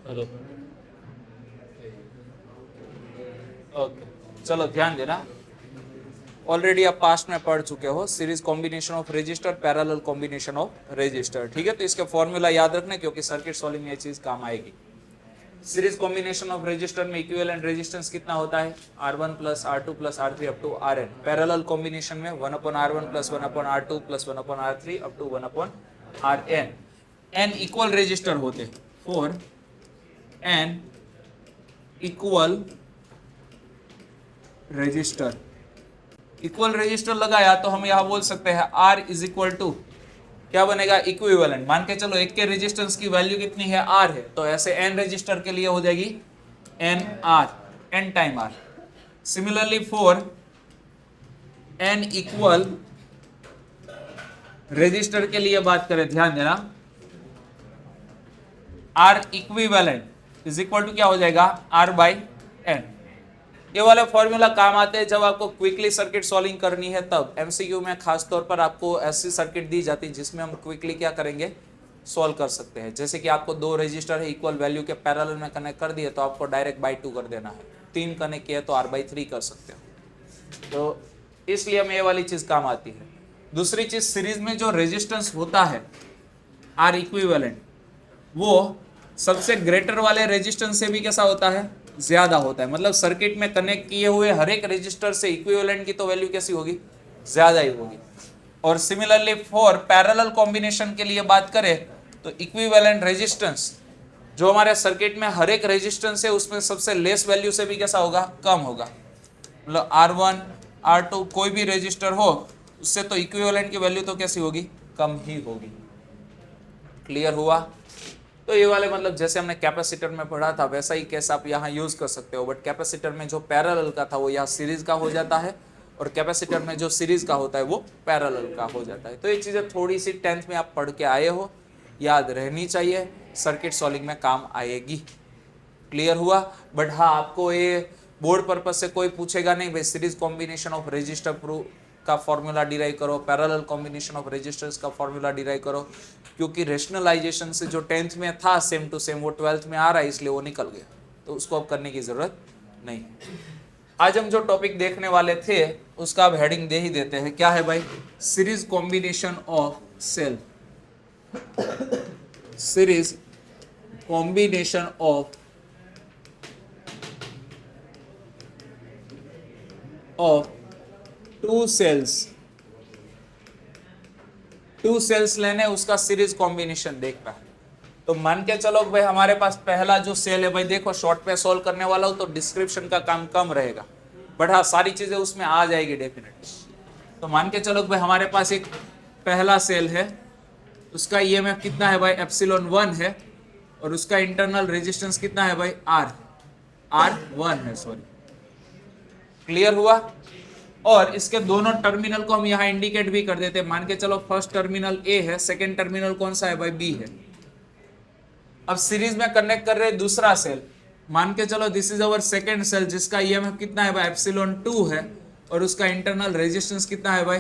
Hello. Okay, चलो ध्यान देना। ऑलरेडी आप पास्ट में पढ़ चुके हो series combination of register, parallel combination of register. ठीक है, तो इसके फॉर्मूला याद रखना क्योंकि सर्किट सॉल्विंग में ये चीज काम आएगी। सीरीज कॉम्बिनेशन ऑफ रजिस्टर में इक्विवेलेंट रेजिस्टेंस कितना होता है? R1 plus R2 plus R3 up to Rn। Parallel combination में 1/R1 plus 1/R2 plus 1/R3 up to 1/Rn। n equal resistor होते for n equal resistor. Equal resistor लगाया तो हम यहां बोल सकते हैं R इज इक्वल टू क्या बनेगा? इक्विवेलेंट। मान के चलो एक के रेजिस्टेंस की वैल्यू कितनी है? R है, तो ऐसे n रजिस्टर के लिए हो जाएगी NR, n time R। Similarly for n equal resistor के लिए बात करें, ध्यान देना, R equivalent is equal to क्या हो जाएगा? R by n। ये वाले फॉर्मूला काम आते हैं जब आपको क्विकली सर्किट सॉल्विंग करनी है तब। एमसीक्यू में खास तौर पर आपको ऐसी सर्किट दी जाती है जिसमें हम क्विकली क्या करेंगे? सॉल्व कर सकते हैं। जैसे कि आपको दो रजिस्टर है इक्वल वैल्यू के पैरेलल में कनेक्ट कर दिए तो आपको डायरेक्ट बाई 2 कर देना है। 3 कनेक्ट किया तो R/3 कर सकते हो। तो इसलिए हमें ये वाली चीज काम आती है। दूसरी चीज, सीरीज में जो रेजिस्टेंस होता है R इक्विवेलेंट, वो सबसे ग्रेटर वाले रेजिस्टेंस से भी कैसा होता है? ज्यादा होता है। मतलब सर्किट में कनेक्ट किए हुए हर एक रेजिस्टर से इक्विवेलेंट की तो वैल्यू कैसी होगी? ज्यादा ही होगी। और सिमिलरली फॉर पैरेलल कॉम्बिनेशन के लिए बात करें तो इक्विवेलेंट रेजिस्टेंस जो हमारे सर्किट में हर एक रेजिस्टेंस है उसमें सबसे लेस वैल्यू से भी कैसा होगा? कम होगा। मतलब R1 R2 कोई भी रेजिस्टर हो उससे तो इक्विवेलेंट की वैल्यू तो कैसी होगी? कम ही होगी। क्लियर हुआ? तो ये वाले मतलब जैसे हमने कैपेसिटर में पढ़ा था वैसा ही केस आप यहाँ यूज कर सकते हो। बट कैपेसिटर में जो पैरेलल का था वो यहाँ सीरीज का हो जाता है और कैपेसिटर में जो सीरीज का होता है वो पैरेलल का हो जाता है। तो ये चीजें थोड़ी सी 10th में आप पढ़ के आए हो, याद रहनी चाहिए, सर्किट सॉल्विंग में काम आएगी। क्लियर हुआ? बट हाँ, आपको ये बोर्ड पर्पज से कोई पूछेगा नहीं भाई series combination of register proof का फॉर्मूला डिराइव करो, पैरेलल कॉम्बिनेशन ऑफ रजिस्टर्स का फॉर्मूला डिराइव करो, क्योंकि रेशनलाइजेशन से जो 10th में था सेम टू सेम वो 12th में आ रहा है, इसलिए वो निकल गया, तो उसको अब करने की जरूरत नहीं। आज हम जो टॉपिक देखने वाले थे उसका अब हेडिंग दे ही देते हैं। क्या है भाई? Series combination of cell. Series combination of two cells लेने, उसका सीरीज कॉम्बिनेशन देखना है। तो मान के चलो भाई हमारे पास पहला जो सेल है, भाई देखो शॉर्ट पे सॉल्व करने वाला हो तो डिस्क्रिप्शन का काम कम रहेगा, बट हाँ सारी चीजें उसमें आ जाएगी डेफिनेटली। तो मान के चलो भाई हमारे पास एक पहला सेल है, उसका ईएमएफ कितना है भाई? ε1 है, और उसका इंटरनल रेजिस्टेंस कितना है भाई? R1 है, सॉरी। क्लियर हुआ? और इसके दोनों टर्मिनल को हम यहाँ इंडिकेट भी कर देते हैं। मान के चलो फर्स्ट टर्मिनल A है, सेकेंड टर्मिनल कौन सा है भाई? B है। अब सीरीज में कनेक्ट कर रहे हैं दूसरा सेल, मान के चलो this is our second cell जिसका ईएमएफ कितना है भाई? ε2 है, और उसका इंटरनल रेजिस्टेंस कितना है भाई?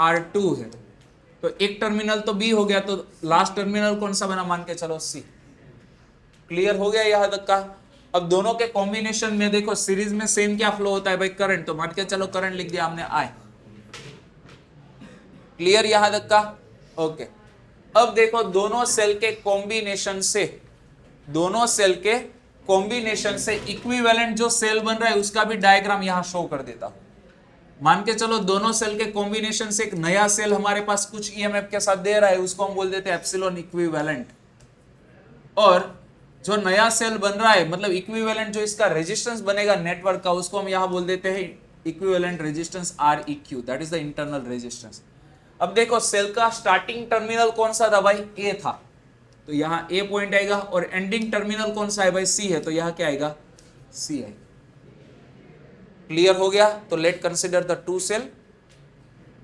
R2 है। तो एक टर्मिनल तो B हो गया, तो लास्ट टर्मिनल कौन सा बना? मान के चलो C। क्लियर हो गया यहां तक का? अब दोनों के कॉम्बिनेशन में देखो सीरीज में सेम क्या फ्लो होता है भाई? करंट। तो मान के चलो करंट लिख दिया हमने I। क्लियर यहां तक का? ओके। अब देखो दोनों सेल के कॉम्बिनेशन से इक्विवेलेंट जो सेल बन रहा है उसका भी डायग्राम यहां शो कर देता हूं। मान के चलो दोनों सेल के कॉम्बिनेशन से एक नया सेल हमारे पास कुछ ईएमएफ के साथ दे रहा है, उसको हम बोल देते हैं एप्सिलॉन इक्विवेलेंट। और जो नया सेल बन रहा है मतलब इक्विवेलेंट जो इसका रेजिस्टेंस बनेगा नेटवर्क का, उसको हम यहां बोल देते हैं equivalent resistance Req, that is the internal resistance. अब देखो सेल का स्टार्टिंग टर्मिनल कौन सा था भाई? A था, तो यहां A पॉइंट आएगा, और एंडिंग टर्मिनल कौन सा है भाई? C है, तो यहां क्या आएगा? C आएगा। क्लियर हो गया? तो let consider the two cell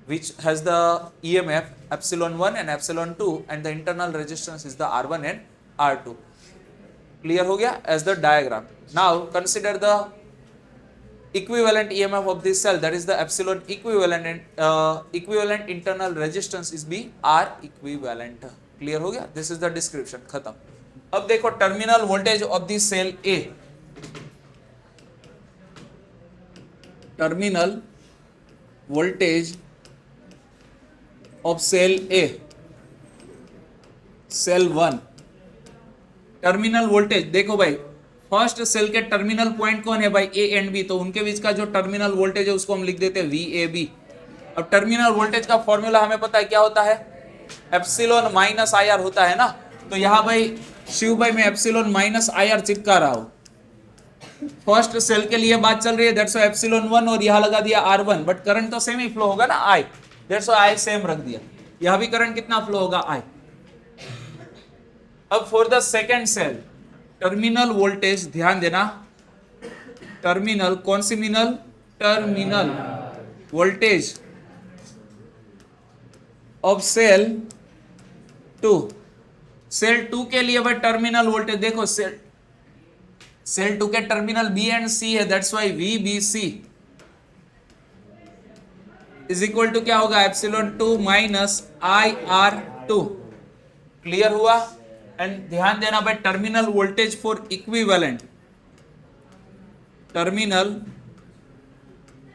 which has the EMF ε1 and ε2 and the internal resistance is the R1 and R2. Clear हो गया? As the diagram. Now consider the equivalent EMF of this cell, that is the epsilon equivalent, and equivalent internal resistance is B R equivalent. Clear हो गया? This is the description. खत्म। अब देखो terminal voltage of the cell A, terminal voltage of cell A, cell 1, terminal voltage देखो भाई, first cell के terminal point कौन है भाई, ए एंड बी, तो उनके बीच का जो टर्मिनल वोल्टेज है उसको हम लिख देते हैं VAB। अब टर्मिनल वोल्टेज का फॉर्मूला हमें पता है क्या होता है, एप्सिलॉन माइनस IR होता है ना। तो यहां भाई शिव भाई मैं एप्सिलॉन माइनस IR चिपका रहा हूं, फर्स्ट सेल के लिए बात चल रही है, दैट्स एप्सिलॉन 1 और यहां लगा दिया R1, बट करंट तो सेम ही फ्लो होगा ना I, दैट्स I सेम रख दिया, यहां भी करंट कितना फ्लो होगा I। अब for the second cell terminal voltage, ध्यान देना, टर्मिनल कौन सी मिनल, terminal voltage of cell 2, cell 2 के लिए भाई टर्मिनल वोल्टेज देखो, सेल 2 के टर्मिनल B एंड C है, that's why VBC is equal to क्या होगा, एप्सिलॉन 2 माइनस IR2। क्लियर हुआ। एंड ध्यान देना भाई terminal voltage for equivalent, terminal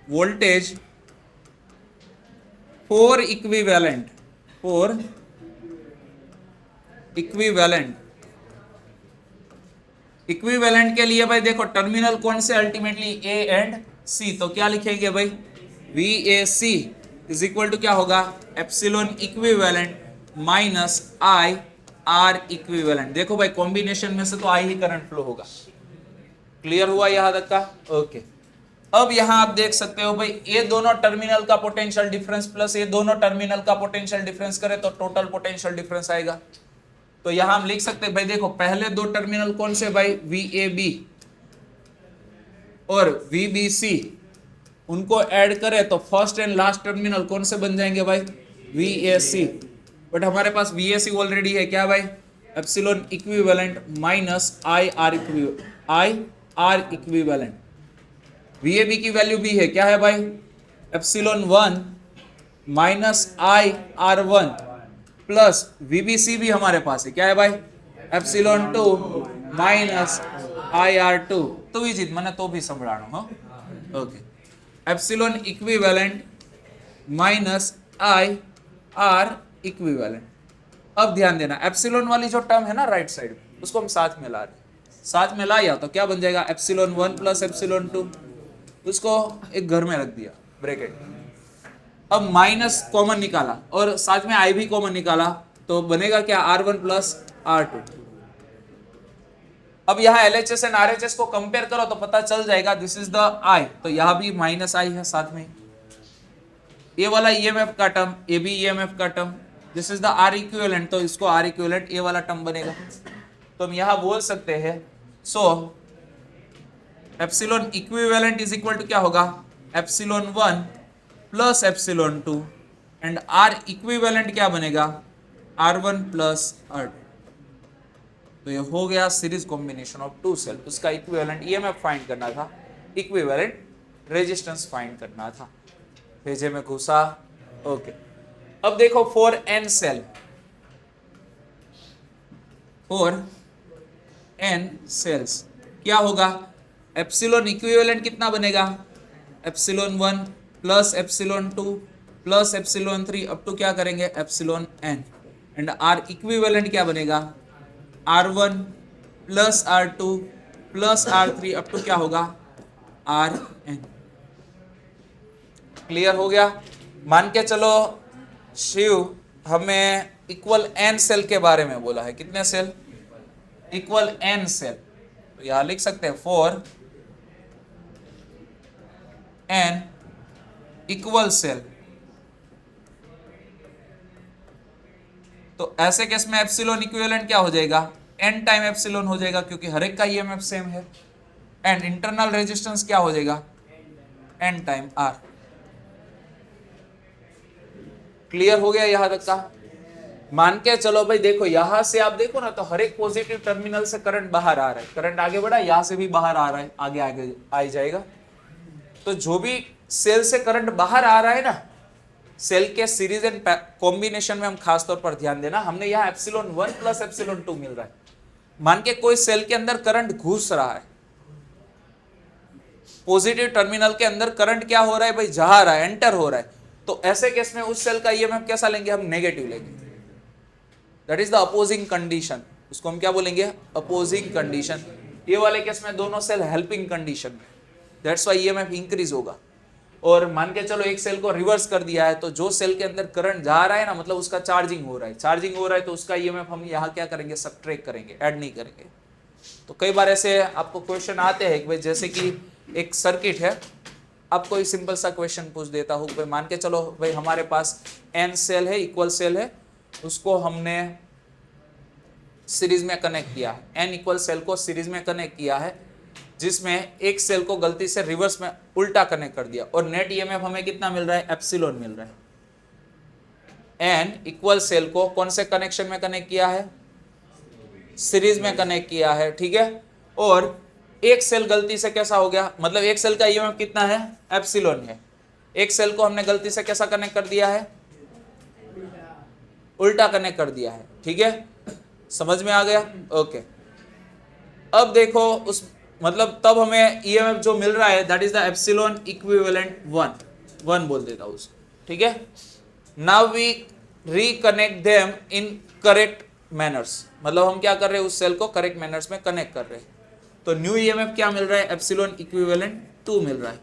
voltage for equivalent, for equivalent, equivalent के लिए भाई देखो टर्मिनल कौन से, अल्टीमेटली A एंड C, तो क्या लिखेंगे भाई, VAC इज इक्वल टू क्या होगा, epsilon equivalent minus IR equivalent. देखो भाई कॉम्बिनेशन में से तो I ही करंट फ्लो होगा। क्लियर हुआ यहां तक का, ओके। अब यहां आप देख सकते हो भाई ये दोनों टर्मिनल का पोटेंशियल डिफरेंस प्लस ये दोनों टर्मिनल का पोटेंशियल डिफरेंस करें तो टोटल पोटेंशियल डिफरेंस आएगा। तो यहां हम लिख सकते हैं भाई देखो पहले दो टर्मिनल कौन से भाई, VAB और VBC, उनको ऐड करें तो फर्स्ट एंड लास्ट टर्मिनल कौन से बन जाएंगे भाई, VAC। बट हमारे पास VAC ऑलरेडी है क्या भाई, epsilon equivalent minus IR equivalent. VAB की वैल्यू भी है क्या है भाई, epsilon 1 minus IR1 plus VBC भी हमारे पास है क्या है भाई, एप्सिलॉन 2 माइनस IR2। तो भी जीत मैंने तो भी संभळाणो हाँ, okay, epsilon equivalent minus IR equivalent. अब ध्यान देना एप्सिलॉन वाली जो टर्म है ना राइट साइड उसको हम साथ में ला रहे हैं, साथ में लाया तो क्या बन जाएगा, एप्सिलॉन 1 प्लस एप्सिलॉन 2, उसको एक घर में रख दिया ब्रैकेट। अब माइनस कॉमन निकाला और साथ में I भी कॉमन निकाला तो बनेगा क्या, R1 प्लस R2। अब यहाँ LHS एंड RHS को कंपेयर करो तो पता चल जाएगा दिस इज द I, तो यहाँ भी माइनस I है साथ में। ये वाला EMF का टर्म, ये भी EMF का term, this is the R equivalent, तो इसको R इक्विवेलेंट ये वाला टर्म बनेगा। तो हम यहाँ बोल सकते हैं so epsilon equivalent is equal to क्या होगा, epsilon 1 plus epsilon 2 and R equivalent क्या बनेगा, R1 प्लस R2। तो ये हो गया series combination of two cell, उसका इक्विवेलेंट EMF फाइंड करना था, इक्विवेलेंट रेजिस्टेंस फाइंड करना था। भेजे में घुसा, ओके। अब देखो for N cell, for N cells क्या होगा, एप्सिलॉन इक्विवेलेंट कितना बनेगा, epsilon 1 plus epsilon 2 plus epsilon 3 up to क्या करेंगे, epsilon N and R equivalent क्या बनेगा, R1 plus R2 plus R3 up to क्या होगा, RN। क्लियर हो गया। मान के चलो शिव हमें इक्वल N सेल के बारे में बोला है, कितने सेल, इक्वल N सेल, तो यहां लिख सकते हैं फॉर N इक्वल सेल। तो ऐसे केस में एप्सिलॉन इक्विवेलेंट क्या हो जाएगा, N टाइम एप्सिलॉन हो जाएगा क्योंकि हर एक का EMF सेम है, एंड इंटरनल रेजिस्टेंस क्या हो जाएगा, N टाइम R। क्लियर हो गया यहां तक का। मान के चलो भाई देखो यहां से आप देखो ना तो हर एक पॉजिटिव टर्मिनल से करंट बाहर आ रहा है, करंट आगे बढ़ा, यहां से भी बाहर आ रहा है, आगे आगे आ जाएगा। तो जो भी सेल से करंट बाहर आ रहा है ना, सेल के सीरीज एंड कॉम्बिनेशन में हम खास तौर पर ध्यान देना, हमने यहाँ एप्सिलॉन 1 प्लस एप्सिलॉन 2 मिल रहा है, मान के कोई सेल के अंदर करंट घुस रहा है, पॉजिटिव टर्मिनल के अंदर करंट क्या हो रहा है भाई, जा रहा है, एंटर हो रहा है, तो ऐसे केस में उस सेल का ईएमएफ कैसा लेंगे हम, नेगेटिव लेंगे। That is the opposing condition, उसको हम क्या बोलेंगे, अपोजिंग कंडीशन। ये वाले केस में दोनों सेल हेल्पिंग कंडीशन में, दैट्स व्हाई ईएमएफ इंक्रीज होगा। और मान के चलो एक सेल को रिवर्स कर दिया है, तो जो सेल के अंदर करंट जा रहा है ना, मतलब उसका चार्जिंग हो रहा है, चार्जिंग हो रहा है, तो उसका ईएमएफ हम यहाँ क्या करेंगे, सबट्रैक्ट करेंगे, ऐड नहीं करेंगे। तो कई बार ऐसे आपको क्वेश्चन आते हैं कि भाई जैसे कि एक सर्किट है, अब कोई सिंपल सा क्वेश्चन पूछ देता हूँ भाई, मान के चलो भाई हमारे पास n सेल है, इक्वल सेल है, उसको हमने सीरीज में कनेक्ट किया है, n इक्वल सेल को सीरीज में कनेक्ट किया है, जिसमें एक सेल को गलती से रिवर्स में उल्टा कनेक्ट कर दिया, और नेट ईएमएफ हमें कितना मिल रहा है, एप्सिलॉन मिल रहा है। n इक्वल सेल को कौन से कनेक्शन में कनेक्ट किया है, सीरीज में कनेक्ट किया है, ठीक है। और एक सेल गलती से कैसा हो गया, मतलब एक सेल का ईएमएफ कितना है, एप्सिलॉन है, एक सेल को हमने गलती से कैसा कनेक्ट कर दिया है, उल्टा कनेक्ट कर दिया है, ठीक है, समझ में आ गया, ओके। अब देखो उस मतलब तब हमें ईएमएफ जो मिल रहा है, that is the epsilon equivalent 1 बोल देता हूं उसको, ठीक है। Now we reconnect them in correct manners, मतलब हम क्या कर रहे हैं, उस सेल को करेक्ट मैनर्स में कनेक्ट कर रहे हैं। तो न्यू ईएमएफ क्या मिल रहा है, एप्सिलॉन इक्विवेलेंट 2 मिल रहा है।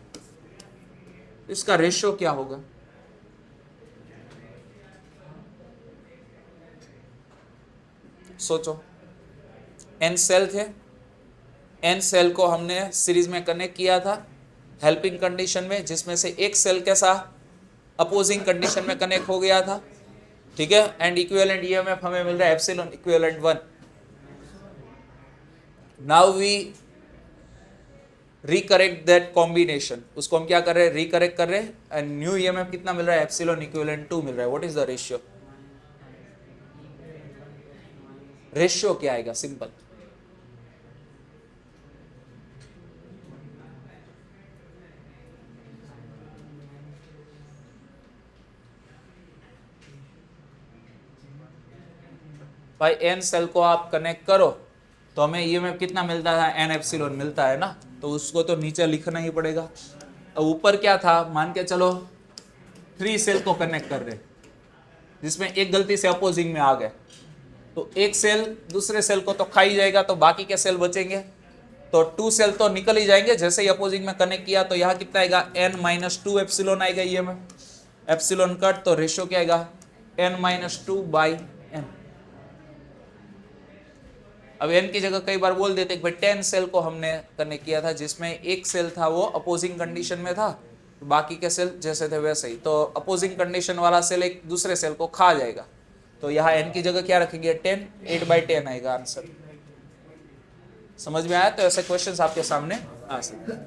इसका रेशियो क्या होगा, सोचो। n सेल थे, n सेल को हमने सीरीज में कनेक्ट किया था हेल्पिंग कंडीशन में, जिसमें से एक सेल कैसा अपोजिंग कंडीशन में कनेक्ट हो गया था, ठीक है। एंड इक्विवेलेंट ईएमएफ हमें मिल रहा है epsilon equivalent 1। Now we recorrect that combination, उसको हम क्या कर रहे हैं, रिकरेक्ट कर रहे हैं, एंड न्यू ईएमएफ कितना मिल रहा है, एप्सिलॉन इक्विवेलेंट 2 मिल रहा है। What is the ratio, ratio क्या आएगा, सिंपल, भाई n सेल को आप कनेक्ट करो तो हमें ईएमएफ कितना मिलता है, n एप्सिलॉन मिलता है ना, तो उसको तो नीचे लिखना ही पड़ेगा। अब ऊपर क्या था, मान के चलो 3 सेल को कनेक्ट कर रहे, जिसमें एक गलती से अपोजिंग में आ गए, तो एक सेल दूसरे सेल को तो खा ही जाएगा, तो बाकी के सेल बचेंगे, तो 2 सेल तो निकल ही जाएंगे। जैसे ही अपोजिंग में कनेक्ट किया तो यहाँ कितना आएगा, n-2 एप्सिलॉन आएगा ईएमएफ, एप्सिलॉन कट, तो रेशियो क्या आएगा, n-2/n। अब n की जगह कई बार बोल देते भाई 10 सेल को हमने कनेक्ट किया था, जिसमें एक सेल था वो अपोजिंग कंडीशन में था, बाकी के सेल जैसे थे वैसे ही, तो अपोजिंग कंडीशन वाला सेल एक दूसरे सेल को खा जाएगा, तो यहाँ n की जगह क्या रखेंगे, 10, 8/10 आएगा आंसर। समझ में आया, तो ऐसे क्वेश्चंस आपके सामने आ सकते हैं।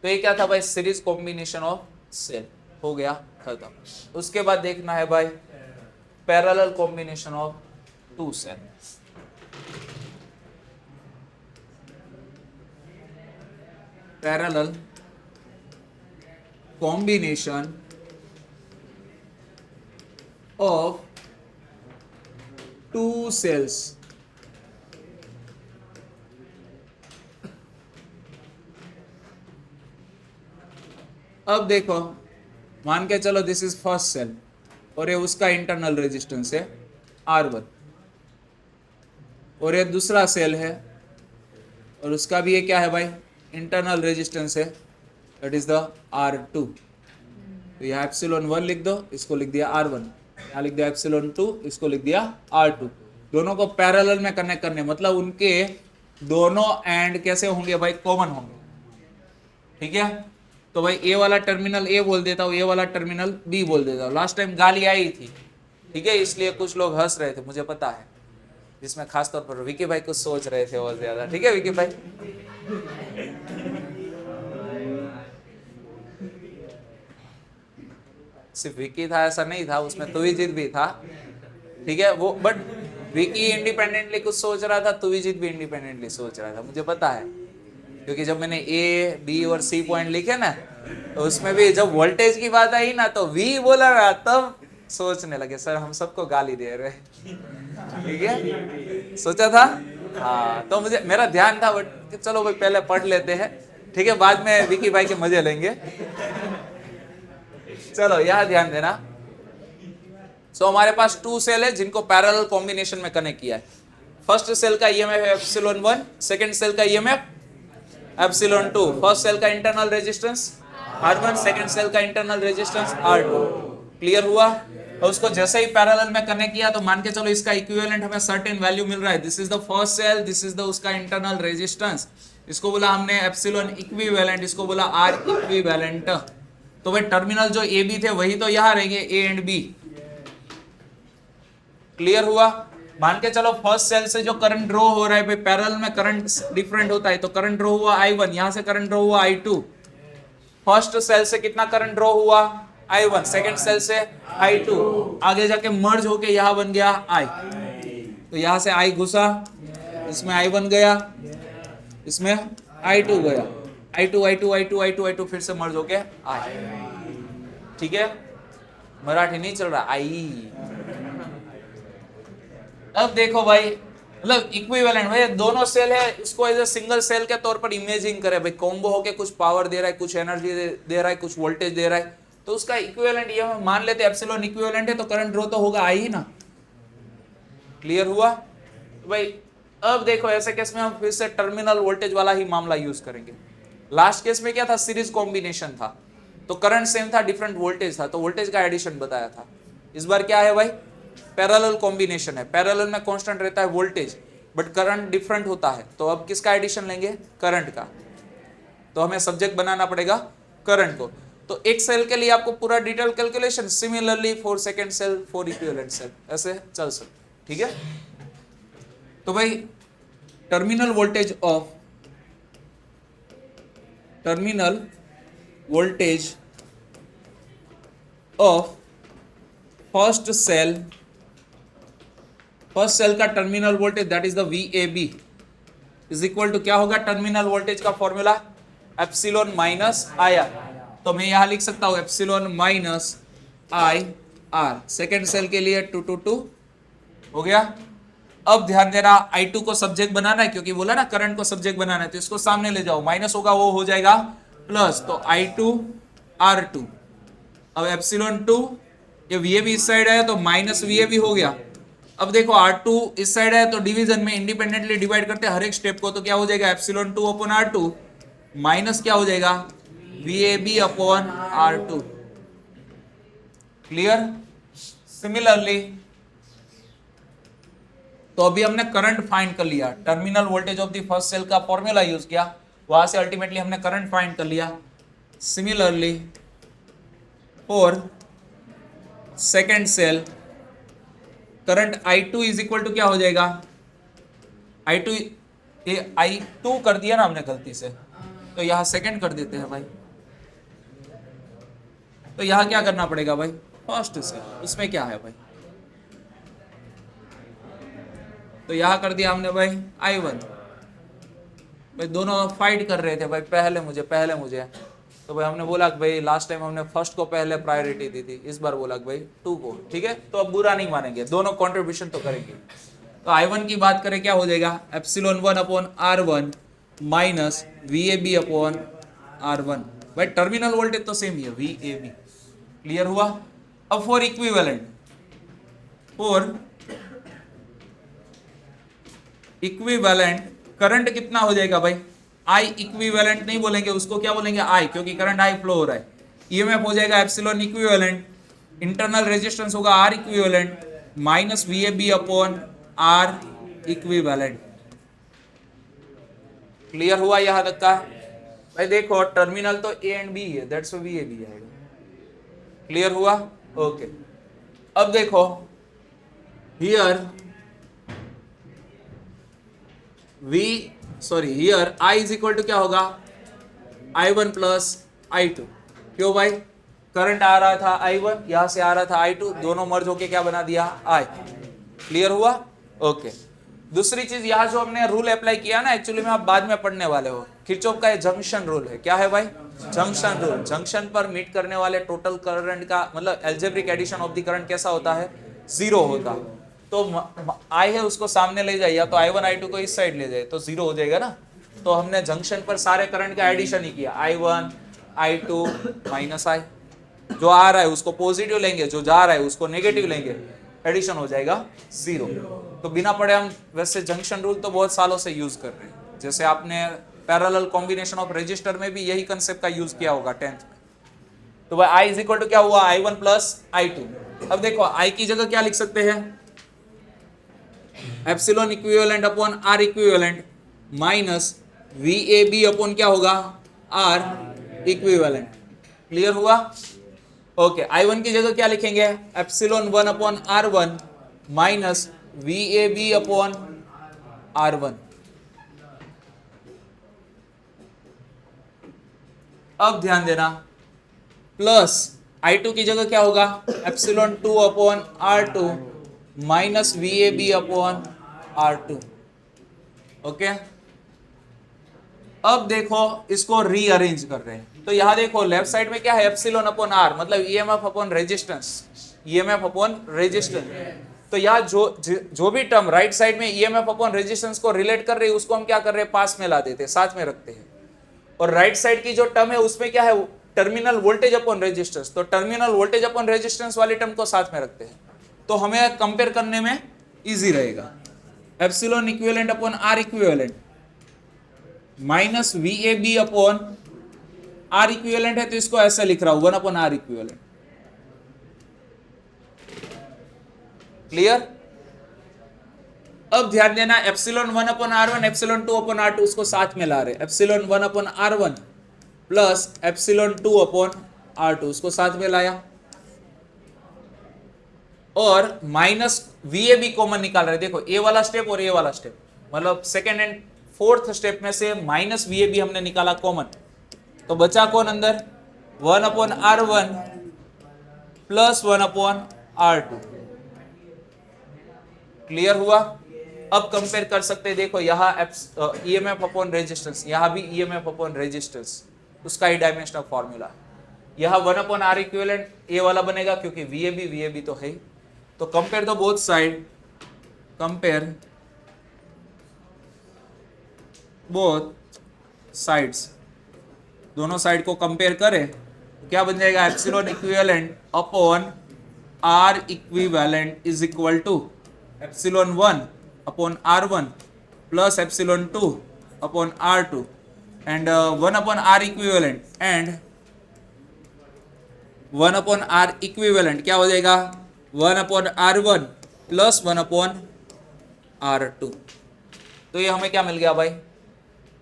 तो ये क्या था भाई, सीरीज कॉम्बिनेशन ऑफ सेल, हो गया खत्म। उसके बाद देखना है भाई parallel combination of 2 cell. Parallel combination of 2 cells. अब देखो, मान के चलो दिस इज फर्स्ट सेल और ये उसका इंटरनल रेजिस्टेंस है R1, और ये दूसरा सेल है और उसका भी ये क्या है भाई, इंटरनल रेजिस्टेंस है, दैट इज द R2। तो यहाँ एप्सिलॉन 1 लिख दो, इसको लिख दिया R1, यहाँ लिख दिया एप्सिलॉन 2, इसको लिख दिया R2। दोनों को पैरेलल में कनेक्ट करने, मतलब उनके दोनों एंड कैसे होंगे भाई, कॉमन होंगे, ठीक है। तो भाई ए वाला टर्मिनल ए बोल देता हूँ, ए वाला टर्मिनल बी बोल देता हूँ। लास्ट टाइम गाली आई थी, ठीक है, इसलिए कुछ लोग हंस रहे थे, मुझे पता है, जिसमें खासतौर पर विकी भाई कुछ सोच रहे थे बहुत ज्यादा, ठीक है विकी भाई। सिर्फ विकी था ऐसा नहीं था, उसमें तुविजीत भी था, ठीक है वो, बट विकी इंडिपेंडेंटली कुछ सोच रहा था, तुविजीत भी इंडिपेंडेंटली सोच रहा था, मुझे पता है, क्योंकि जब मैंने ए बी और सी पॉइंट लिखे ना, तो उसमें भी जब वोल्टेज की बात आई ना, तो वी बोला ना, तब सोचने लगे सर हम सबको गाली दे रहे। ठीक है, सोचा था। हाँ, तो मुझे मेरा ध्यान था बट चलो भाई पहले पढ़ लेते हैं, ठीक है, बाद में विकी भाई के मजे लेंगे। चलो यहाँ ध्यान देना। सो हमारे पास 2 सेल है जिनको पैरेलल कॉम्बिनेशन में कनेक्ट किया है। फर्स्ट सेल का ईएमएफ है एप्सिलॉन 1, सेकंड सेल का ईएमएफ एप्सिलॉन 2। फर्स्ट सेल का internal resistance R1, second cell का इंटरनल रेजिस्टेंस R2। क्लियर हुआ? और उसको जैसे ही पैरेलल में कनेक्ट किया तो मान के चलो इसका इक्विवेलेंट हमें सर्टेन वैल्यू मिल रहा है। This is the first cell, this is the उसका इंटरनल रेजिस्टेंस, इसको बोला हमने एप्सिलॉन इक्विवेलेंट, इसको बोला R इक्विवेलेंट। तो भाई टर्मिनल जो ए बी थे वही तो यहाँ रहेंगे, ए एंड बी। क्लियर हुआ? मान के चलो फर्स्ट सेल से जो करंट ड्रॉ हो रहा है, भाई पैरेलल में करंट डिफरेंट होता है, तो करंट ड्रॉ हुआ I1, यहां से करंट ड्रॉ हुआ I2। फर्स्ट सेल से कितना करंट ड्रॉ हुआ I1, सेकंड सेल से I2, आगे जाके मर्ज होके यहां बन गया I। तो यहां से I घुसा, इसमें I1 गया, इसमें I2 गया, I2 फिर से मर्ज होके I। ठीक है, मराठी नहीं चल रहा, I। अब देखो भाई, मतलब इक्विवेलेंट भाई दोनों सेल है, इसको एज ए सिंगल सेल के तौर पर इमेजिन करें भाई, कॉम्बो होके कुछ पावर दे रहा है, कुछ एनर्जी दे रहा है, कुछ वोल्टेज दे रहा है, तो उसका इक्विवेलेंट ये हम मान लेते हैं एप्सिलॉन इक्विवेलेंट है, तो करंट ड्रॉ तो होगा आई ही ना। क्लियर हुआ भाई? अब देखो ऐसे केस में हम फिर से टर्मिनल वोल्टेज वाला ही मामला यूज करेंगे। लास्ट केस में क्या था, सीरीज कॉम्बिनेशन था, तो करंट सेम था, डिफरेंट वोल्टेज था, तो वोल्टेज का एडिशन बताया था। इस बार क्या है भाई, पैरेलल कॉम्बिनेशन है, पैरेलल में कांस्टेंट रहता है वोल्टेज, बट करंट डिफरेंट होता है, तो अब किसका एडिशन लेंगे, करंट का। तो हमें सब्जेक्ट बनाना पड़ेगा करंट को। तो एक सेल के लिए आपको पूरा detail calculation, similarly for second cell, for equivalent cell, ऐसे चल सकते। ठीक है, तो भाई terminal voltage of first cell का terminal voltage that is the VAB is equal to क्या होगा, टर्मिनल वोल्टेज का फॉर्मूला एप्सिलॉन माइनस IR। तो मैं यहां लिख सकता हूं epsilon minus IR। Second cell के लिए 2 to 2 हो गया। अब ध्यान देना, I2 को सब्जेक्ट बनाना है, क्योंकि बोला ना करंट को सब्जेक्ट बनाना है, तो इसको सामने ले जाओ, माइनस होगा वो हो जाएगा प्लस, तो I2 R2। अब एप्सिलॉन 2, ये VAB इस साइड है तो माइनस VAB हो गया। अब देखो R2 इस साइड है तो डिवीजन में इंडिपेंडेंटली डिवाइड करते हैं हर एक स्टेप को, तो क्या हो जाएगा एप्सिलॉन 2 अपॉन R2 माइनस क्या हो जाएगा VAB upon R2। Clear? Similarly तो अभी हमने करंट फाइंड कर लिया, terminal voltage of the first cell का फॉर्मूला यूज किया, वहां से अल्टीमेटली हमने करंट फाइंड कर लिया। Similarly for second cell current I2 is equal to क्या हो जाएगा, I2 ये I2 कर दिया ना हमने गलती से, तो यहां सेकंड कर देते हैं भाई। तो यहां क्या करना पड़ेगा भाई, फर्स्ट से, इसमें क्या है भाई, तो यहां कर दिया हमने भाई I1। भाई दोनों फाइट कर रहे थे भाई, पहले मुझे, तो भाई हमने बोला कि भाई लास्ट टाइम हमने फर्स्ट को पहले प्रायोरिटी दी थी, इस बार बोला कि भाई 2 को। ठीक है, तो अब बुरा नहीं मानेंगे, दोनों कंट्रीब्यूशन तो करेंगे। तो I1 की बात करें क्या हो जाएगा, epsilon 1 upon R1 minus VAB upon R1। भाई टर्मिनल वोल्टेज तो सेम ही है, VAB। क्लियर हुआ? अब फॉर इक्विवेलेंट करंट कितना हो जाएगा भाई, I इक्विवेलेंट नहीं बोलेंगे उसको, क्या बोलेंगे I, क्योंकि करंट I फ्लो हो रहा है। EMF हो जाएगा एप्सिलॉन इक्विवेलेंट, इंटरनल रेजिस्टेंस होगा R equivalent minus VAB upon R equivalent. Clear हुआ यहां तक का? भाई देखो टर्मिनल तो A एंड B है, दैट्स व्हाई VAB आएगा। क्लियर हुआ? ओके। अब देखो here here I is equal to क्या होगा, I1 प्लस I2। क्यों भाई, करंट आ रहा था I1, यहां से आ रहा था I2, दोनों मर्ज होके क्या बना दिया I। क्लियर हुआ? ओके। दूसरी चीज यहां जो हमने रूल अप्लाई किया ना, एक्चुअली में आप बाद में पढ़ने वाले हो, किरचॉफ का ये जंक्शन रूल है। क्या है भाई, जंक्शन रूल। जंक्शन पर मीट करने वाले टोटल करंट का मतलब algebraic addition of the current कैसा होता है, 0 होता। तो आई है उसको सामने ले जाए, या तो I1 I2 को इस साइड ले जाए तो 0 हो जाएगा ना। तो हमने जंक्शन पर सारे करंट का एडिशन ही किया, I1 I2 माइनस I, जो आ रहा है उसको पॉजिटिव लेंगे, जो जा रहा है उसको नेगेटिव लेंगे, एडिशन हो जाएगा 0। तो बिना पढ़े हम वैसे जंक्शन रूल तो बहुत सालों से यूज कर रहे हैं, जैसे आपने पैरेलल कॉम्बिनेशन ऑफ रजिस्टर में भी यही कंसेप्ट का यूज किया होगा 10th में। तो भाई I इज इक्वल टू क्या हुआ, I1 प्लस I2। अब देखो I की जगह क्या लिख सकते हैं, epsilon equivalent upon R equivalent minus VAB upon क्या होगा, R इक्विवेलेंट। क्लियर हुआ? ओके, I1 की जगह क्या लिखेंगे, epsilon 1 upon R1 minus VAB upon R1। अब ध्यान देना, प्लस I2 की जगह क्या होगा, epsilon 2 upon R2 minus VAB upon R2। Okay, अब देखो इसको रीअरेंज कर रहे हैं, तो यहां देखो लेफ्ट साइड में क्या है, एप्सिलॉन अपॉन R मतलब EMF upon resistance, EMF upon resistance. तो यहाँ जो भी टर्म राइट साइड में EMF अपॉन रेजिस्टेंस को रिलेट कर रही है उसको हम क्या कर रहे हैं, पास में ला देते हैं, साथ में रखते हैं। और राइट साइड की जो टर्म है उसमें क्या है, टर्मिनल वोल्टेज अपॉन रेजिस्टेंस, तो टर्मिनल वोल्टेज अपॉन रेजिस्टेंस वाली टर्म को साथ में रखते हैं, तो हमें कंपेयर करने में इजी रहेगा। Epsilon equivalent upon R equivalent minus VAB upon R equivalent है तो इसको ऐसे लिख रहा हूं 1 अपॉन R इक्विवेलेंट। क्लियर? अब ध्यान देना, epsilon 1 upon R1 epsilon 2 upon R2 उसको साथ में ला रहे, epsilon 1 upon R1 plus epsilon 2 upon R2 उसको साथ में लाया, और माइनस VAB कॉमन निकाल रहे। देखो ए वाला स्टेप और ए वाला स्टेप, मतलब सेकेंड एंड फोर्थ स्टेप में से माइनस VAB हमने निकाला कॉमन, तो बचा कौन अंदर, 1 upon R1 plus 1 upon R2। Clear हुआ? अब कंपेयर कर सकते हैं, देखो यहाँ EMF अपॉन रेजिस्टेंस, यहाँ भी EMF अपॉन रेजिस्टेंस, उसका ही डायमेंशनल फॉर्मूला। यहाँ 1 अपॉन R इक्विवेलेंट ए वाला बनेगा क्योंकि VAB तो है ही। तो compare the both side, compare both sides, दोनों साइड को कंपेयर करें तो क्या बन जाएगा, epsilon equivalent upon R equivalent is equal to epsilon 1 upon R1 plus epsilon 2 upon R2 and 1 upon R equivalent and 1 upon R equivalent क्या हो जाएगा, 1 upon R1 plus 1 upon R2। तो ये हमें क्या मिल गया भाई,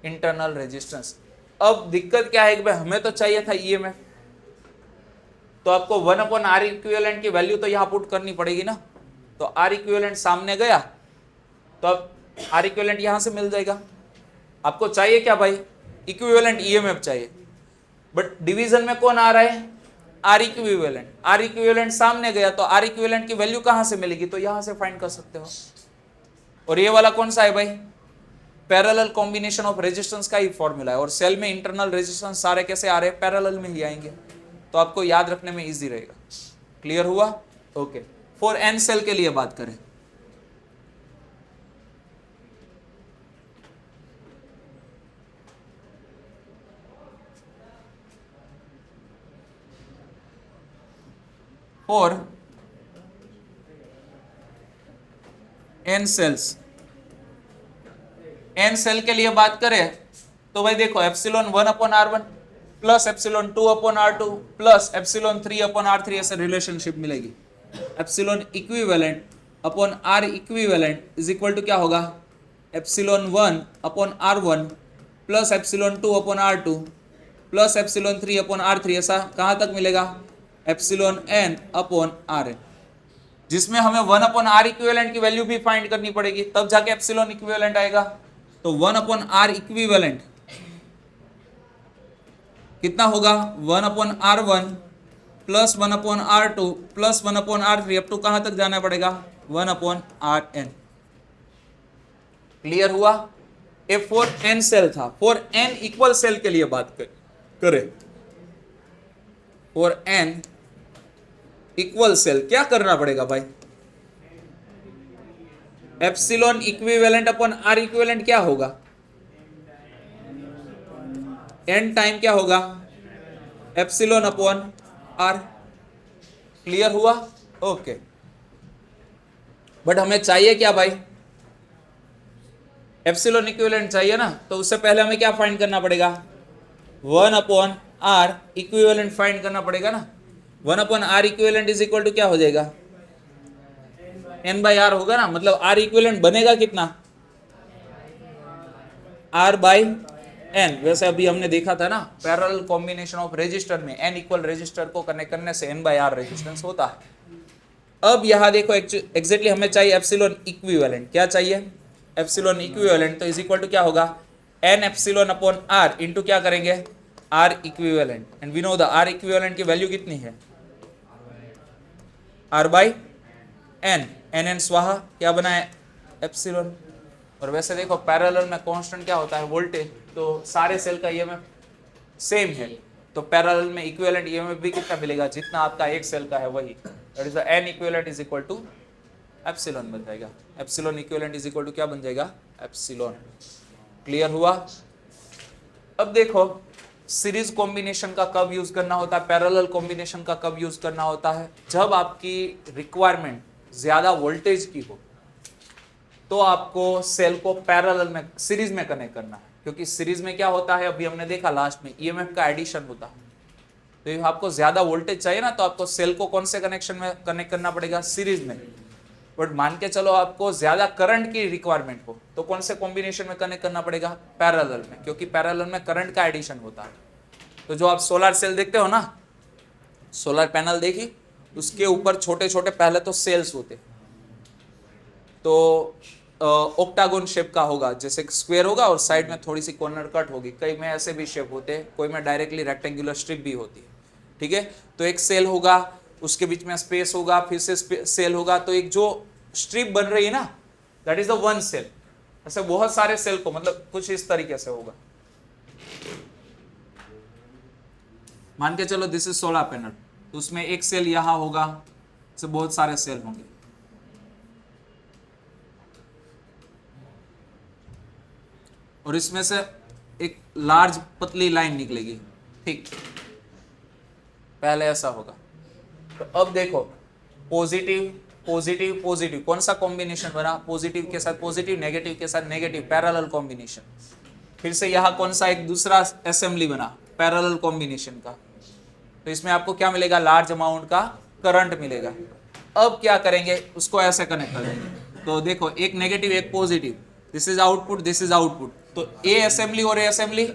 इंटरनल रेजिस्टेंस। अब दिक्कत क्या है कि भाई हमें तो चाहिए था EMF, तो आपको 1 अपॉन R इक्विवेलेंट की वैल्यू तो यहाँ पुट करनी पड़ेगी ना। तो R इक्विवेलेंट सामने गया तो अब R इक्विवेलेंट यहां से मिल जाएगा। आपको चाहिए क्या भाई, इक्विवेलेंट EMF चाहिए, बट डिवीजन में कौन आ रहा है, R इक्विवेलेंट। R इक्विवेलेंट सामने गया तो R इक्विवेलेंट की वैल्यू कहां से मिलेगी, तो यहां से फाइंड कर सकते हो। और ये वाला कौन सा है भाई, पैरेलल कॉम्बिनेशन ऑफ रेजिस्टेंस का ही फॉर्मूला है, और सेल में इंटरनल रेजिस्टेंस सारे कैसे आ रहे हैं, पैरेलल में ही आएंगे, तो आपको याद रखने में इजी रहेगा। क्लियर हुआ? ओके, फॉर N सेल के लिए बात करें, for N cells, N cell के लिए बात करें तो भाई देखो epsilon 1 upon R1 plus epsilon 2 upon R2 plus epsilon 3 upon R3 ऐसे रिलेशनशिप मिलेगी। Epsilon equivalent upon R equivalent is equal to क्या होगा, epsilon 1 upon R1 plus epsilon 2 upon R2 plus epsilon 3 upon R3, ऐसा कहाँ तक मिलेगा, epsilon N upon Rn, जिसमें हमें 1 अपॉन R इक्विवेलेंट की वैल्यू भी फाइंड करनी पड़ेगी, तब जाके एप्सिलॉन इक्विवेलेंट आएगा। तो 1 अपॉन R इक्विवेलेंट कितना होगा, 1 upon R1 plus 1 upon R2 plus 1 upon R3, up to कहां तक जाना पड़ेगा, 1 अपॉन Rn। क्लियर हुआ? ये फॉर N सेल था। फॉर N इक्वल सेल के लिए बात करें, फॉर N इक्वल सेल क्या करना पड़ेगा भाई, epsilon equivalent upon R equivalent क्या होगा? एन टाइम क्या होगा? Epsilon upon R. क्लियर हुआ? ओके। बट हमें चाहिए क्या भाई? एप्सिलॉन इक्विवेलेंट चाहिए ना, तो उससे पहले हमें क्या फाइंड करना पड़ेगा? 1 अपॉन आर इक्विवेलेंट फाइंड करना पड़ेगा ना। 1 upon R equivalent is equal to क्या हो जाएगा? एन बाई आर होगा ना, मतलब आर इक्विवेलेंट बनेगा कितना? R by N. वैसे अभी हमने देखा था ना, पैरेलल कॉम्बिनेशन ऑफ रेजिस्टर में एन इक्वल रेजिस्टर को कनेक्ट करने से एन बाई आर रेजिस्टेंस होता है। अब यहां देखो एग्जैक्टली हमें चाहिए एप्सिलॉन इक्विवेलेंट। क्या चाहिए? Epsilon equivalent. तो इज इक्वल टू क्या होगा? N epsilon upon R into क्या करेंगे? R equivalent. And we know the R equivalent की वैल्यू कितनी है? R by N. N N स्वाहा क्या बना है? एप्सिलॉन। और वैसे देखो पैरेलल में कांस्टेंट क्या होता है? वोल्टेज। तो सारे सेल का ईएमएफ सेम है, तो पैरेलल में इक्विवेलेंट ईएमएफ भी कितना मिलेगा? जितना आपका एक सेल का है वही। That is the N equivalent is equal to epsilon बन जाएगा। Epsilon equivalent is equal to क्या बन जाएगा? एप्सिलॉन। क्लियर हुआ? अब देखो सीरीज कॉम्बिनेशन का कब यूज करना होता है, पैरेलल कॉम्बिनेशन का कब यूज करना होता है? जब आपकी रिक्वायरमेंट ज्यादा वोल्टेज की हो तो आपको सेल को पैरेलल में सीरीज में कनेक्ट करना है, क्योंकि सीरीज में क्या होता है अभी हमने देखा लास्ट में, ईएमएफ का एडिशन होता है। तो आपको ज्यादा वोल्टेज चाहिए ना, तो आपको सेल को कौन से कनेक्शन में कनेक्ट करना पड़ेगा? सीरीज में। बट मान के चलो आपको ज्यादा करंट की रिक्वायरमेंट हो तो कौन से कॉम्बिनेशन में कनेक्ट करना पड़ेगा? पैरेलल में, क्योंकि पैरेलल में करंट का एडिशन होता है। तो जो आप सोलर सेल देखते हो ना, सोलर पैनल देखी, उसके ऊपर छोटे छोटे पहले तो सेल्स होते, तो ऑक्टागोन शेप का होगा, जैसे स्क्वायर होगा और साइड में थोड़ी सी कॉर्नर कट होगी। कई में ऐसे भी शेप होते हैं, कोई में डायरेक्टली रेक्टेंगुलर स्ट्रिप भी होती है। ठीक है, तो एक सेल होगा, उसके बीच में स्पेस होगा, फिर से सेल होगा, तो एक जो स्ट्रिप बन रही है ना, that is the one cell. ऐसे बहुत सारे सेल को, मतलब कुछ इस तरीके से होगा। मान के चलो दिस इज सोलर पैनल, तो उसमें एक सेल यहां होगा, से बहुत सारे सेल होंगे। और इसमें से एक लार्ज पतली लाइन निकलेगी। ठीक, पहले ऐसा होगा। तो अब देखो पॉजिटिव पॉजिटिव पॉजिटिव, कौन सा कॉम्बिनेशन बना? पॉजिटिव के साथ पॉजिटिव, नेगेटिव के साथ नेगेटिव, पैरेलल कॉम्बिनेशन। फिर से यहां कौन सा एक दूसरा असेंबली बना पैरेलल कॉम्बिनेशन का। तो इसमें आपको क्या मिलेगा? लार्ज अमाउंट का करंट मिलेगा। अब क्या करेंगे? उसको ऐसे कनेक्ट करेंगे। तो देखो एक नेगेटिव एक positive, this is output, this is output. तो ए असेंबली और ए असेंबली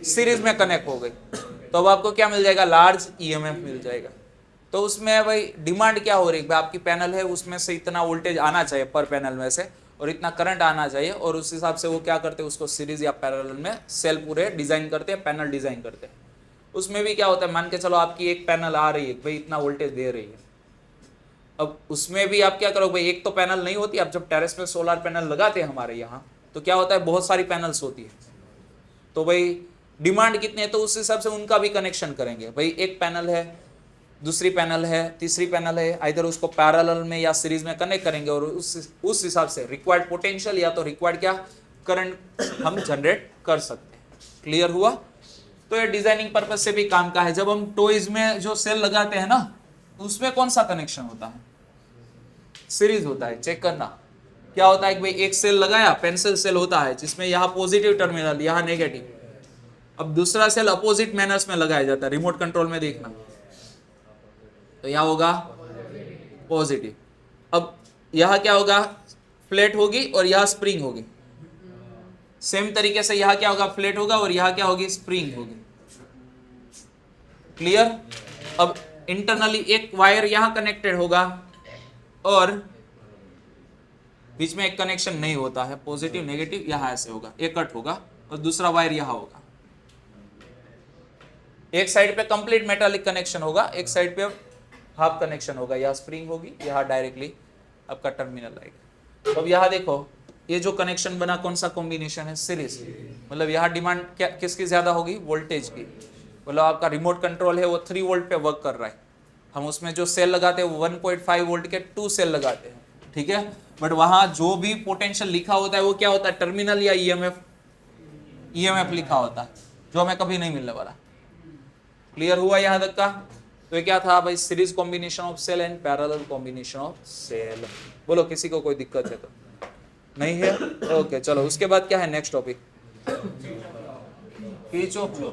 सीरीज में कनेक्ट हो गई, तो अब आपको क्या मिल जाएगा? लार्ज ईएमएफ मिल जाएगा। तो उसमें भाई डिमांड क्या हो रही है? आपकी पैनल है, उसमें से इतना वोल्टेज आना चाहिए पर पैनल में से, और इतना करंट आना चाहिए, और उस हिसाब से वो क्या करते हैं? उसको सीरीज या पैरेलल में सेल पूरे डिजाइन करते हैं, पैनल डिजाइन करते हैं। उसमें भी क्या होता है, मान के चलो आपकी एक पैनल आ रही है भाई, इतना वोल्टेज दे रही है। अब उसमें भी आप क्या करोगे भाई? एक तो पैनल नहीं होती। अब जब टेरेस पे सोलर पैनल लगाते हैं हमारे यहाँ, तो क्या होता है? बहुत सारी पैनल्स होती है। तो भाई डिमांड कितनी है, तो उस हिसाब से उनका भी कनेक्शन करेंगे। भाई एक पैनल है, दूसरी पैनल है, तीसरी पैनल है, इधर उसको पैरेलल में या सीरीज में कनेक्ट करेंगे, और उस हिसाब से रिक्वायर्ड पोटेंशियल या तो रिक्वायर्ड क्या करंट हम जनरेट कर सकते हैं। क्लियर हुआ? तो ये डिजाइनिंग पर्पज से भी काम का है। जब हम टॉयज में जो सेल लगाते हैं ना, तो उसमें कौन सा कनेक्शन होता है? सीरीज होता है। चेक करना क्या होता है कि भाई एक सेल लगाया, पेंसिल सेल होता है, जिसमें यहाँ पॉजिटिव टर्मिनल, यहाँ नेगेटिव। अब दूसरा सेल अपोजिट मैनर्स में लगाया जाता है, रिमोट कंट्रोल में देखना, तो यहाँ होगा पॉजिटिव। अब यहाँ क्या होगा? फ्लैट होगी और यहाँ स्प्रिंग होगी। सेम तरीके से यहाँ क्या होगा? फ्लैट होगा और यहाँ क्या होगी? स्प्रिंग होगी। क्लियर? अब इंटरनली एक वायर यहाँ कनेक्टेड होगा और बीच में एक कनेक्शन नहीं होता है, पॉजिटिव नेगेटिव, यहाँ ऐसे होगा, एक कट होगा और दूसरा वायर यहाँ होगा। एक साइड पे कंप्लीट मेटालिक कनेक्शन होगा, एक साइड पे हाफ कनेक्शन होगा, यहाँ स्प्रिंग होगी, यहाँ डायरेक्टली आपका टर्मिनल आएगा। तो अब यहाँ देखो ये जो कनेक्शन बना, कौन सा कॉम्बिनेशन है? सीरीज। मतलब यहाँ डिमांड क्या किसकी ज्यादा होगी? वोल्टेज की। मतलब आपका रिमोट कंट्रोल है वो 3 वोल्ट पे वर्क कर रहा है, हम उसमें जो सेल लगाते हैं वो 1.5 वोल्ट के 2 सेल लगाते हैं। ठीक है, बट वहां जो भी पोटेंशियल लिखा होता है वो क्या होता है, टर्मिनल या ईएमएफ, ईएमएफ लिखा होता है, जो हमें कभी नहीं मिलने वाला। क्लियर हुआ यहां तक का? तो ये क्या था भाई, series combination of cell and parallel combination of cell. बोलो किसी को कोई दिक्कत है तो? नहीं है? ओके चलो, उसके बाद क्या है next topic, Kirchhoff law.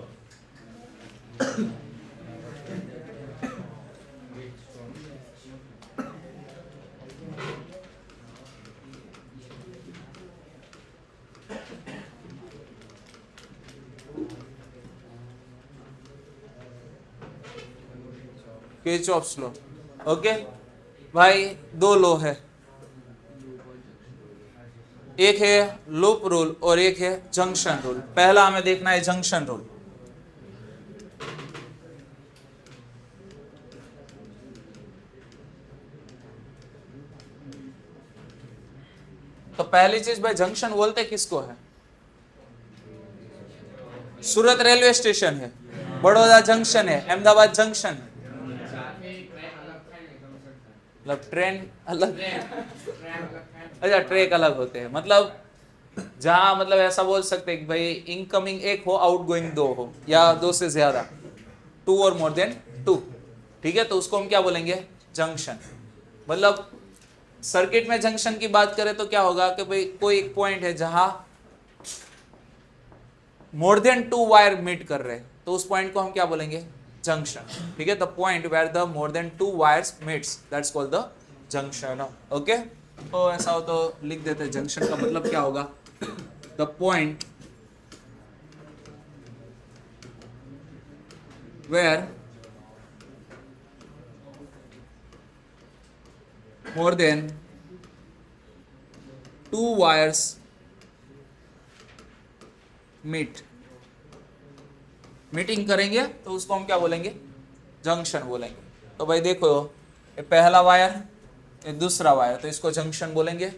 Kirchhoff's law. Okay भाई, दो लॉ है, एक है लूप रूल और एक है जंक्शन रूल। पहला हमें देखना है जंक्शन रूल। तो पहली चीज भाई, जंक्शन बोलते किसको है? सूरत रेलवे स्टेशन है, बड़ौदा जंक्शन है, अहमदाबाद जंक्शन है। मतलब ट्रेन अलग, अच्छा ट्रैक अलग होते हैं, मतलब जहां मतलब ऐसा बोल सकते हैं कि भाई इनकमिंग एक हो, आउटगोइंग दो हो, या दो से ज्यादा, टू और मोर देन टू, ठीक है, तो उसको हम क्या बोलेंगे, जंक्शन। मतलब सर्किट में जंक्शन की बात करें तो क्या होगा कि भाई कोई एक पॉइंट है जहां more than two wire meet कर रहे हैं, तो उस पॉइंट को हम क्या बोलेंगे, जंक्शन। ठीक है, the point where the more than two wires meets, that's called the junction. Okay, तो ऐसा हो तो लिख देते हैं जंक्शन का मतलब क्या होगा, the point where more than two wires meet, meeting करेंगे तो उसको हम क्या बोलेंगे, जंक्शन बोलेंगे। तो भाई देखो, ये पहला वायर, ये दूसरा वायर, तो इसको जंक्शन बोलेंगे।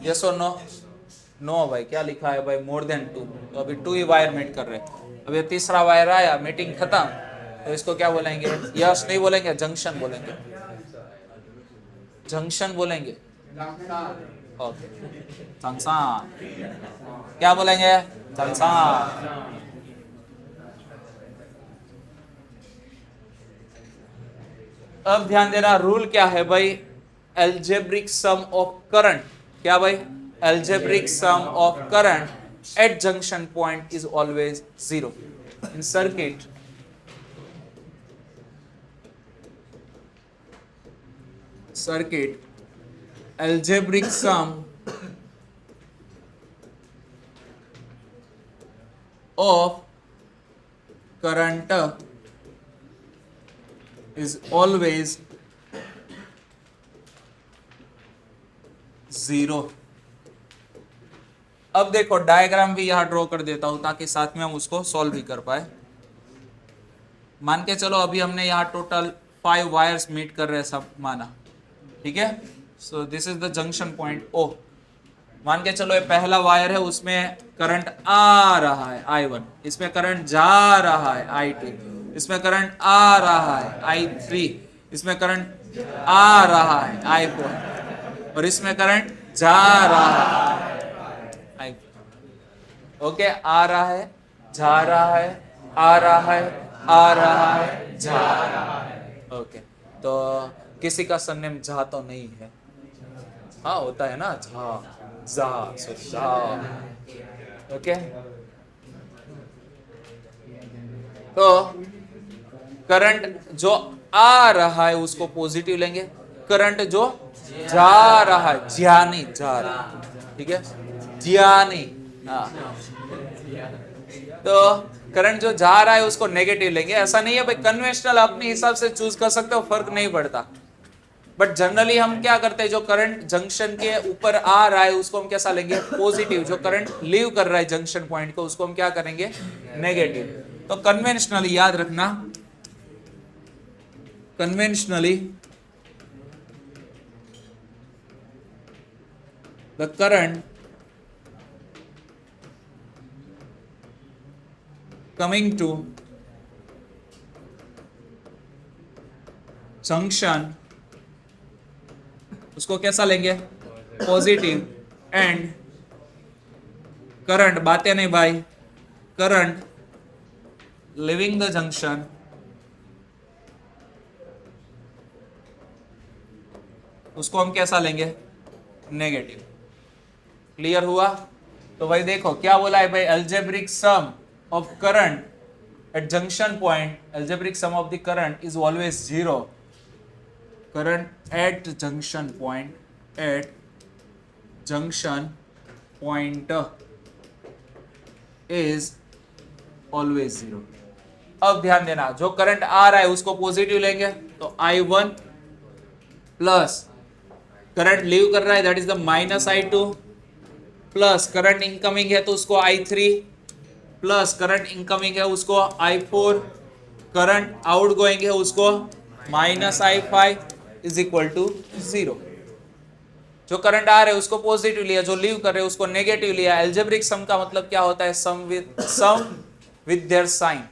यस और नो? नो भाई, क्या लिखा है भाई, मोर देन टू, तो अभी टू ही वायर मीट कर रहे हैं। अब ये तीसरा वायर आया, मीटिंग खत्म, तो इसको क्या बोलेंगे, यस नहीं बोलेंगे, जंक्शन बोलेंगे, जंक्शन बोलेंगे। ओके, जंक्शन क्या बोलेंगे, जंक्शन। अब ध्यान देना, रूल क्या है भाई, एल्जेब्रिक सम ऑफ करंट, क्या भाई, algebraic sum of current at junction point is always zero in circuit. Circuit algebraic sum of current is always zero. अब देखो, डायग्राम भी यहां ड्रॉ कर देता हूं ताकि साथ में हम उसको सॉल्व भी कर पाए। मान के चलो अभी हमने यहाँ टोटल 5 वायर्स मीट कर रहे हैं, सब माना, ठीक है। So this is the junction point ओ। मान के चलो ये पहला वायर है, उसमें करंट आ रहा है I1, इसमें करंट जा रहा है I2, इसमें करंट आ रहा है I3, इसमें करंट आ रहा है I4, और इसमें करंट जा रहा है I4। ओके, आ रहा है, जा रहा है, आ रहा है, आ रहा है, जा रहा है। ओके, तो किसी का सरनेम झा तो नहीं है? हाँ होता है ना, झा, झा। ओके, तो करंट जो आ रहा है उसको पॉजिटिव लेंगे, करंट जो जा रहा है, ज्या नहीं जा रहा, ठीक है, ज्या नहीं, हाँ, तो करंट जो जा रहा है उसको नेगेटिव लेंगे। ऐसा नहीं है भाई, कन्वेंशनल अपने हिसाब से चूज कर सकते हो, फर्क नहीं पड़ता, बट जनरली हम क्या करते हैं, जो करंट जंक्शन के ऊपर आ रहा है उसको हम कैसा लेंगे, पॉजिटिव। जो करंट लीव कर रहा है जंक्शन पॉइंट को उसको हम क्या करेंगे, नेगेटिव। तो कन्वेंशनली याद रखना, conventionally the current coming to junction उसको कैसा लेंगे, पॉजिटिव, एंड करंट, बातें नहीं भाई, करंट लिविंग द जंक्शन उसको हम कैसा लेंगे, नेगेटिव। क्लियर हुआ? तो भाई देखो क्या बोला है भाई, algebraic sum of current at junction point, algebraic sum of the current is always zero. Current at junction point, at junction point is always zero. अब ध्यान देना, जो करंट आ रहा है उसको पॉजिटिव लेंगे तो I1 प्लस करंट लीव कर रहा है that is the minus I2 plus current incoming है तो उसको I3 प्लस करंट इनकमिंग है उसको I4, करंट आउट गोइंग है उसको minus I5 is equal to 0। जो करंट आ रहे हैं उसको पॉजिटिव लिया, जो लीव कर रहे हैं उसको नेगेटिव लिया। एल्जेब्रिक सम का मतलब क्या होता है, sum with their sign,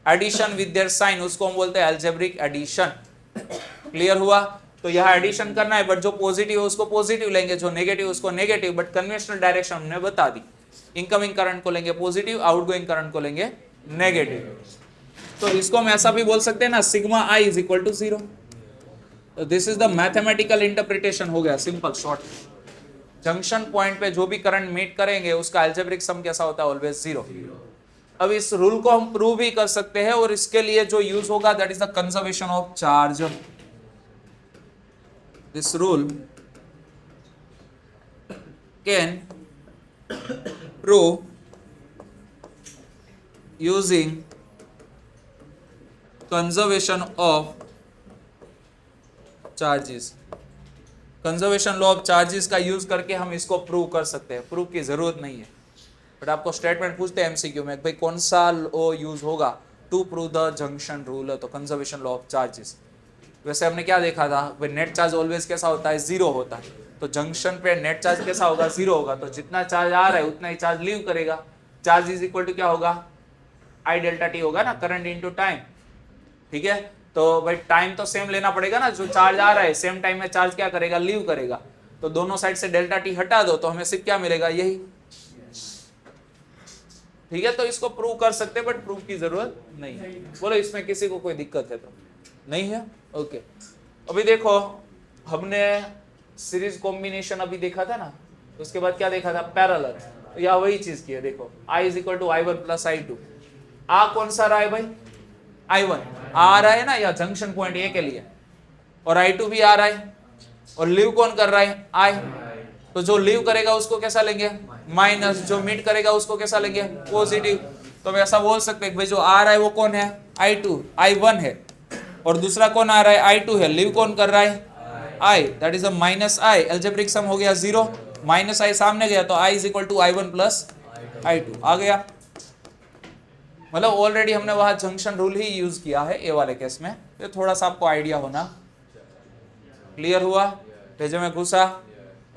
addition with their sign, उसको हम बोलते हैं एल्जेब्रिक एडिशन। क्लियर हुआ? तो यहाँ एडिशन करना है, बट जो पॉजिटिव है उसको पॉजिटिव लेंगे, जो नेगेटिव उसको नेगेटिव, बट कन्वेंशनल डायरेक्शन हमने बता दी। इनकमिंग करंट को लेंगे पॉजिटिव, आउटगोइंग करंट को लेंगे नेगेटिव। तो इसको हम ऐसा भी बोल सकते हैं ना, sigma I is equal to 0। तो this is the mathematical interpretation, हो गया सिंपल शॉर्ट। जंक्शन पॉइंट पे जो भी करंट मीट करेंगे उसका एल्जेब्रिक सम कैसा होता है, ऑलवेज 0। अब इस रूल को हम प्रूव भी कर सकते हैं, और इसके लिए जो यूज होगा that is the conservation of charge. This rule can prove using conservation of charges. Conservation law of charges का यूज करके हम इसको प्रूव कर सकते हैं। प्रूव की जरूरत नहीं है, बट आपको स्टेटमेंट पूछते हैं एमसीक्यू में, भाई कौन सा लॉ यूज होगा to prove the junction rule, तो कंजर्वेशन लॉ ऑफ चार्जेस। वैसे हमने क्या देखा था, भाई नेट चार्ज ऑलवेज कैसा होता है, 0 होता है। तो जंक्शन पे नेट चार्ज कैसा होगा, 0 होगा। तो जितना चार्ज आ रहा है उतना ही चार्ज लीव करेगा। चार्ज इज इक्वल टू क्या होगा, I डेल्टा टी होगा ना, करंट इनटू टाइम। ठीक है, तो भाई टाइम तो सेम लेना पड़ेगा ना, जो चार्ज आ रहा है सेम टाइम में चार्ज क्या करेगा, लीव करेगा। तो दोनों साइड से डेल्टा टी हटा दो तो हमें सिर्फ क्या मिलेगा, यही। ठीक है, तो इसको प्रूव कर सकते हैं, बट प्रूव की जरूरत नहीं है। बोलो इसमें किसी को कोई दिक्कत है तो? नहीं है, ओके। अभी देखो हमने सीरीज कॉम्बिनेशन अभी देखा था ना, उसके बाद क्या देखा था, पैरेलल। तो यह वही चीज की है, देखो I is equal to I1 plus I2। आ कौन सा रहा है भाई, I1 आ रहा है ना, या जंक्शन पॉइंट ए के लिए, और I2 भी आ रहा है, और लीव कौन कर रहा है, I। तो जो लीव करेगा उसको कैसा लेंगे, माइनस, जो मीट करेगा उसको कैसा लेंगे, पॉजिटिव। तो हम ऐसा बोल सकते हैं भाई जो आ रहा है वो कौन है, I1 है, और दूसरा कौन आ रहा है, I2 है। लीव कौन कर रहा है, I, that is a minus I। Algebraic sum हो गया 0, माइनस I सामने गया तो I is equal to I1 plus I2 आ गया। मतलब ऑलरेडी हमने वहां जंक्शन रूल ही यूज किया है ए वाले केस में, तो थोड़ा सा आपको आइडिया होना। क्लियर हुआ, पेजे में घुसा,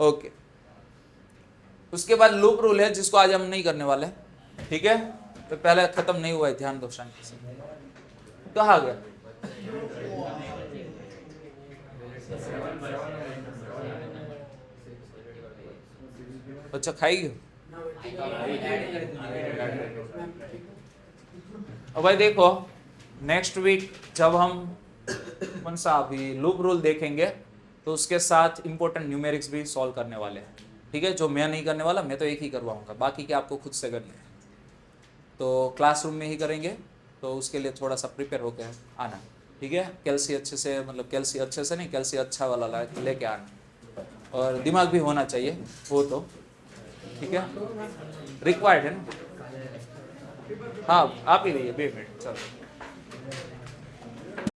ओके। उसके बाद लूप रूल है जिसको आज हम नहीं करने वाले, ठीक है। तो पहले खत्म नहीं हुआ है, ध्यान दो शांति से। कहा गया, अच्छा खाएगी। अब भाई देखो नेक्स्ट वीक जब हम कौन सा अभी लूप रूल देखेंगे तो उसके साथ इंपॉर्टेंट न्यूमेरिक्स भी सॉल्व करने वाले हैं, ठीक है। जो मैं नहीं करने वाला, मैं तो एक ही करवाऊंगा, बाकी के आपको खुद से करने हैं। तो क्लासरूम में ही करेंगे, तो उसके लिए थोड़ा सा प्रिपेयर होकर आना, ठीक है। कैल्सी अच्छे से, मतलब कैल्सी अच्छे से नहीं, कैल्सी अच्छा वाला लेके आना, और दिमाग भी होना चाहिए वो तो, ठीक है, रिक्वायर्ड है ना। हाँ आप ही रहिए, 2 मिनट चलो।